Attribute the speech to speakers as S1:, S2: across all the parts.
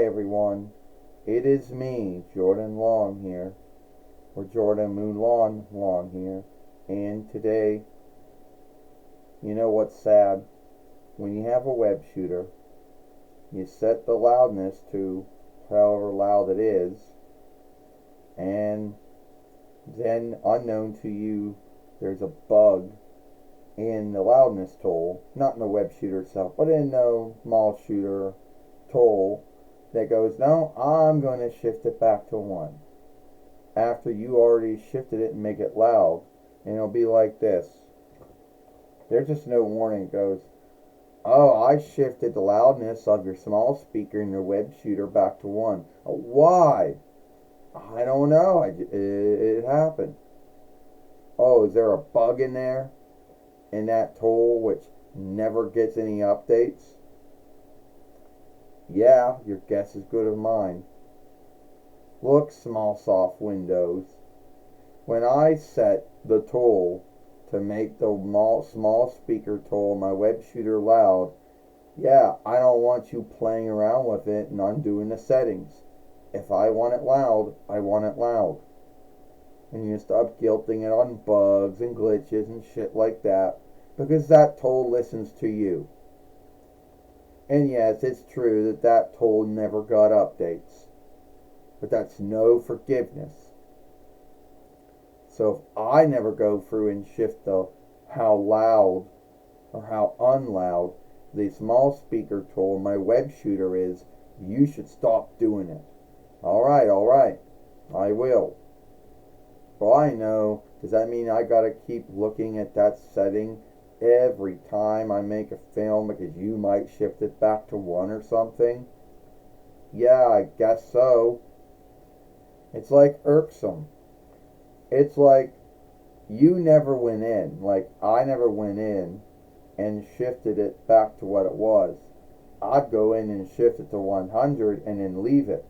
S1: everyone, it is me, Jordan Long here, or Jordan Moon Long here, and today, you know what's sad? When you have a web shooter, you set the loudness to however loud it is, and then unknown to you, there's a bug in the loudness tool, not in the web shooter itself, but in the small shooter tool that goes, no, I'm going to shift it back to 1. After you already shifted it and make it loud, and it'll be like this. There's just no warning. It goes, oh, I shifted the loudness of your small speaker in your web shooter back to 1. Why? I don't know. It happened. Oh, is there a bug in there? In that tool which never gets any updates? Yeah, your guess is good as mine. Look, small soft windows. When I set the tool to make the small speaker tool in my web shooter loud, yeah, I don't want you playing around with it and undoing the settings. If I want it loud, I want it loud. And you stop guilting it on bugs and glitches and shit like that, because that tool listens to you. And yes, it's true that that tool never got updates, but that's no forgiveness. So if I never go through and shift the how loud or how unloud the small speaker tool in my web shooter is, you should stop doing it. Alright, I will. Well, I know, does that mean I gotta keep looking at that setting every time I make a film because you might shift it back to 1 or something? Yeah, I guess so. It's like irksome. It's like you never went in, like I never went in and shifted it back to what it was. I'd go in and shift it to 100 and then leave it.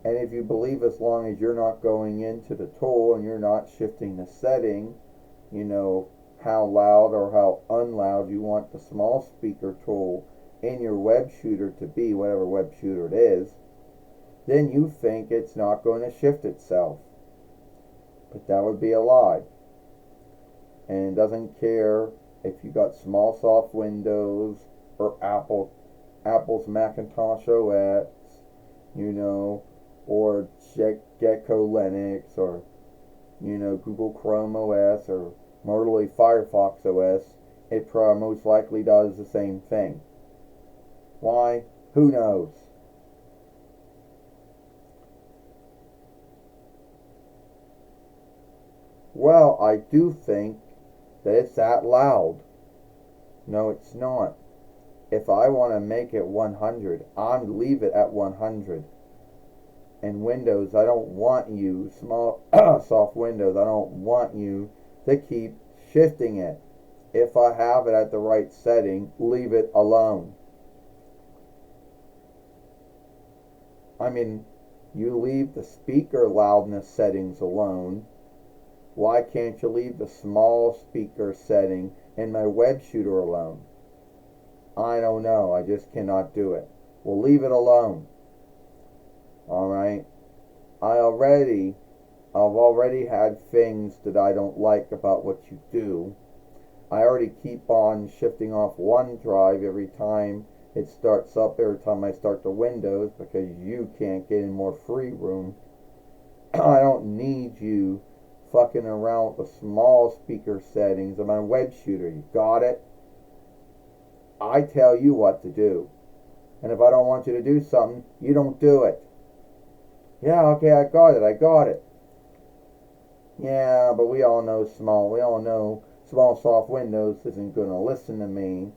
S1: And if you believe, as long as you're not going into the tool and you're not shifting the setting, you know, how loud or how unloud you want the small speaker tool in your web shooter to be, whatever web shooter it is, then you think it's not going to shift itself. But that would be a lie. And it doesn't care if you got small soft Windows or Apple's Macintosh OS, you know, or Gecko Linux, or, you know, Google Chrome OS, or Motorola Firefox OS. It most likely does the same thing. Why? Who knows? Well, I do think that it's that loud. No, it's not. If I want to make it 100, I'm leave it at 100. And Windows, I don't want you, small soft Windows, I don't want you to keep shifting it. If I have it at the right setting, leave it alone. I mean, you leave the speaker loudness settings alone. Why can't you leave the small speaker setting in my web shooter alone? I don't know. I just cannot do it. We'll leave it alone. Alright? I've already had things that I don't like about what you do. I already keep on shifting off OneDrive every time it starts up, every time I start the Windows, because you can't get in more free room. I don't need you fucking around with the small speaker settings of my web shooter. You got it? I tell you what to do. And if I don't want you to do something, you don't do it. Yeah, okay, I got it. Yeah, but we all know small soft Windows isn't gonna listen to me.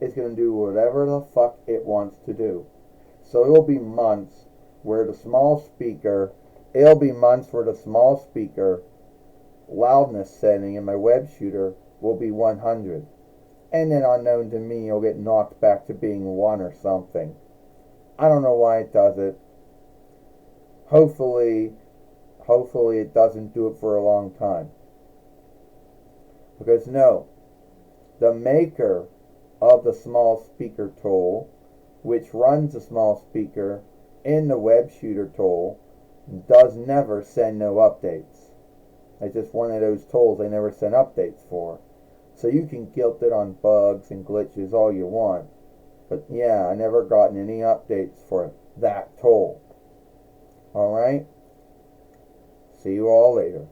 S1: It's gonna do whatever the fuck it wants to do. So it'll be months where the small speaker loudness setting in my web shooter will be 100. And then unknown to me, you'll get knocked back to being 1 or something. I don't know why it does it. Hopefully it doesn't do it for a long time. Because no, the maker of the small speaker tool which runs a small speaker in the Webshooter tool, does never send no updates. It's just one of those tools they never send updates for. So you can guilt it on bugs and glitches all you want. But yeah, I never gotten any updates for that tool. Alright? See you all later.